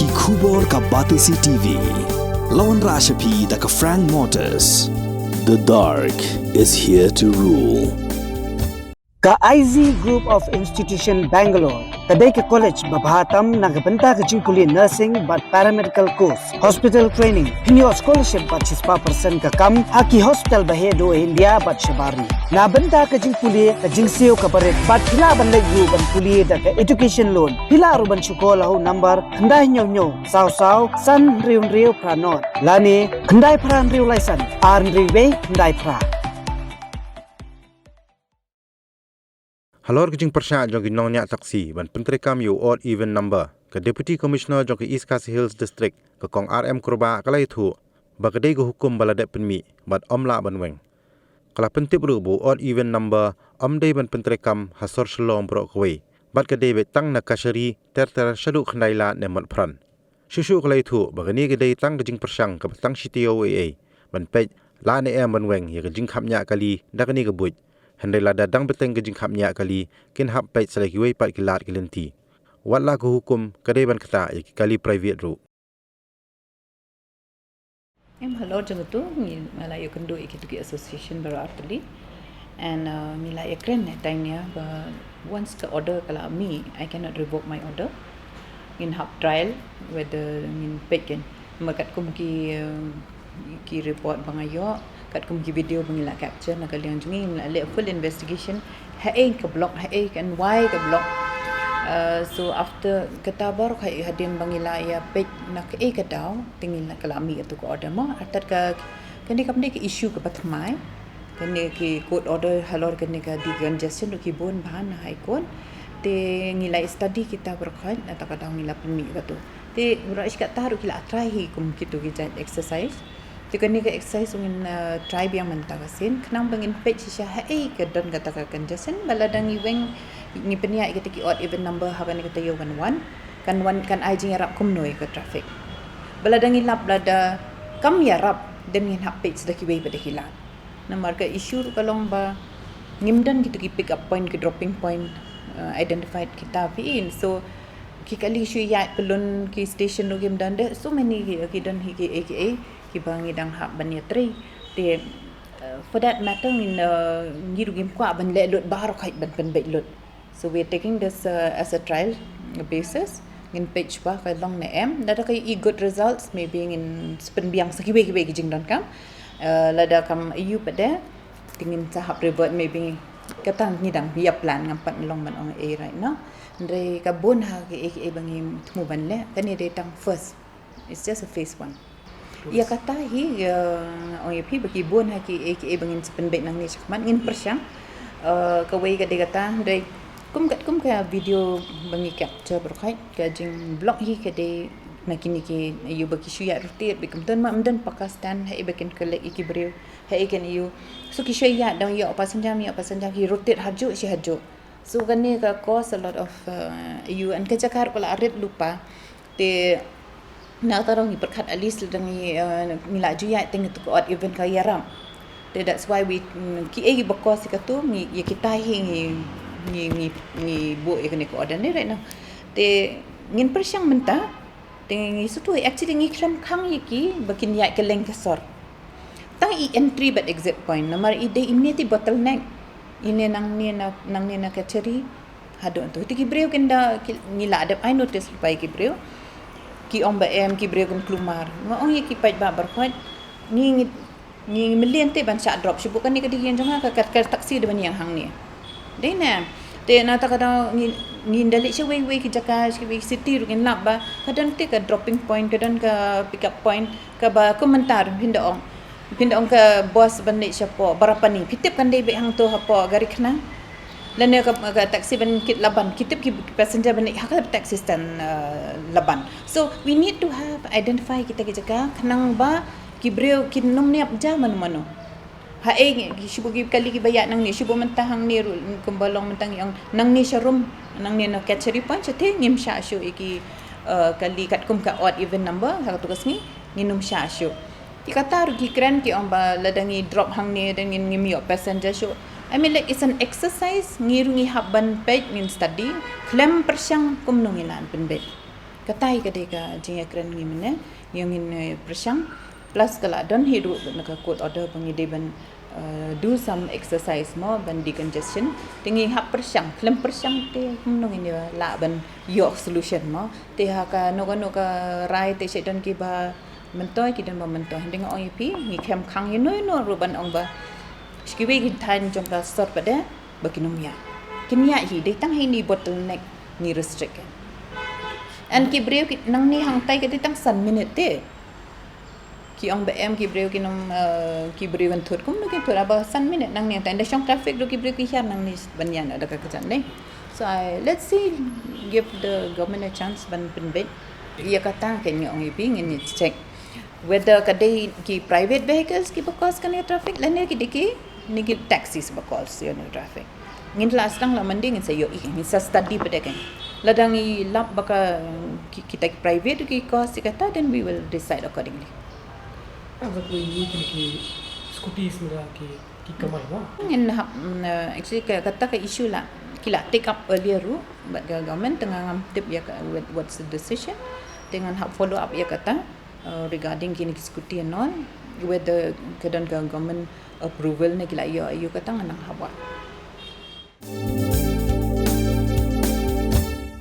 Ki khubor ka Batisi TV. Lawan Rashapi da ka Frank Motors. The dark is here to rule. Ka IZ Group of Institution Bangalore, kadai ke college babhatam nagabanta ke jingkuli nursing but paramedical course, hospital training, pinyo scholarship but 6% ka kam, haki hospital bahedo India but shabari. Na banta ke jingkuli ke jingsio ka baret but pila ban legu ban kuli da ke education loan. Pila ru ban sekolah ho number khandai nyo saw san riu pranot. Lani khandai pran riu laisan, ar riu khandai pra. Halor kijing persya jong ginong niya taksi ban pentri kam yu odd even number ke Deputy Commissioner jong ke East Khasi Hills District ke kong RM Kurba kalai thu ba kedai go hukum baladat penmi bat omla ban weng kala pentip ru bu odd even number dei ban pentri kam hasor Shillong bro kwe bat kedai be tang na Kashari ter shadu Khyndailad ne mat pran shushu kalai thu ba gani kedai tang kijing persyang ke tang CTOAA ban pej la ne ban weng ye kijing khapnya kali da kani ke buj Khyndailad dadang beteng ke jingkhap nya kali kin hap pait selagi wei pat kilat kilenti wala ko hukum kadai ban kata kali private ru em hello jeng tu ni mala yo kendo ikituki association Baroh artli and mila ekren tanya ba once the order kala me I cannot revoke my order in hap trial whether in peken makat kum ki report bangayo kat kum ki video bangila capture na kalian jungi le full investigation hae ke block hae and why ke block so after kata Baroh kai hadim bangila ya page nak ke daw tingin na kalami itu ko order mo atat ka kani kapne ke issue ke patmai kani ke court order halor kani ka di congestion ki bon bahan high court te ngilai study kita berkait atau kada ngila penmi katu te ura iskat taru kila try hi kum kitu ki exercise te kani ka exercise ngin try biang mentagasin kenang bangin page sya hai ke dan kata ka congestion baladang iweng ni penia kita ki odd even number hakan kita yo kan one kan ai jing rap kum noi ke traffic baladang ilap lada kam ya rap dan ngin hap page dah ki wei pada hilang namar ka issue kalong ba ngimdan gitu ki pick up point ke dropping point identified kita in so ki kali issue ya pelun ki station no game dan so many ki dan hi ki aka ki bangi dang hak ban ya Trei te for that matter in ngiru game kwa ban le lot Baroh kai ban bet lot so we're taking this as a trial basis in page ba kai long na lada kai good results maybe in spin biang sakiwe ki jing dan kam lada kam you pada tingin tahap revert maybe katang ngidang biya plan ngampat long ban ong right now ndre ka bon ha ki aka bangi tmu ban le kani de tang first it's just a phase 1 ia kata hi ong pi bagi bon ha ki aka bangin sepenbet nang ni sakman ngin persyang ka wei ka de kata ndre kum ka video bangi capture berkait ka jing blog hi ka de nakini ki you bagi shuya rotate bikum ton ma mdan Pakistan hai bakin kolek iki brew hai kan you so ki shuya dang yo passenger hi rotate haju si haju so kan ni ka cause a lot of you an ka jakar pala arit lupa te na tarong ni perkat at least dang ni mila juya teng tu odd event ka yaram that's why we ki e bakos ka tu ni kita hi ni bu e ko order ni right now te ngin persyang menta tengi sutu actually ngi kram khang yiki bakin ya keleng kesor tang i entry but exit point nomor ide ini ti bottleneck ini nang ni na Kashari hado tu ti kibreu kenda ngila adap I notice pai kibreu ki omba ki breu kun klumar ngong yiki pai ba berkhot ni million te ban sha drop sibukan ni kadiyan jonga ka taksi de ban yang hang ni dena te na ta kada ni ndalik she wei ki jaka ki city ru kin lab ba kadang te ka dropping point kadang ka pick up point ka ba komentar pindaong ka boss ban ni siapo berapa ni pitip kan dei be hang tu hapo gari khna lane ka taxi ban kit laban kitip ki passenger ban ni hak taxi stand laban so we need to have identify kita ki jaka khnang ba ki breu kin nom ni abja manu hae shubo gi kali ki bayak nang ni shubo mentahang ni kumbalong mentang yang nang ni sharum nang ni na Kashari point chathe ngim sha shu iki kali kat kum ka odd even number hak tu kasni nginum sha shu ki kata rugi kran ki omba ladangi drop hang ni dan ngim yo passenger shu I mean like it's an exercise ngirungi habban page ngin study klem persyang kum nungilan penbet katai kadeka jing ekran ni mene yang in persang plus kala don hidu naka court order pengide ban do some exercise mo ban decongestion tingi hap persang lem persang te nong ini la ban yo solution mo te ha ka noka rai te sedon ki ba mentoi ki dan ba mentoi ding ong ip ni kem khang no ruban ong ba skiwe ki tan jong ka sort pada bakinomia kimia hi de tang hi ni bottleneck ni restrict and ki breu ki nang ni hang tai ke tang san minute te ki ong bm ki breu ki nom ki breu an thot kum no ki thora ba san minute nang ni tai da shong traffic do ki breu ki hian nang ni banyan ada ka jan ne so let's see give the government a chance ban pen bet ia kata ken ong ipi ngin check whether kadai ki private vehicles ki bakos kan traffic lane ki diki ni ki taxis bakos yo traffic ngin last tang la mending sa yo ni sa study pada kan ladang i lap baka kita private ki cost kata then we will decide accordingly अगर कोई ये कि स्कूटी इसमें की कमाई हो in actually kata ka issue la kila take up earlier ru but government tengah ngam tip ya what's the decision dengan follow up ya kata regarding kini scooty and all whether kedan government approval ne kila yo kata nang hawa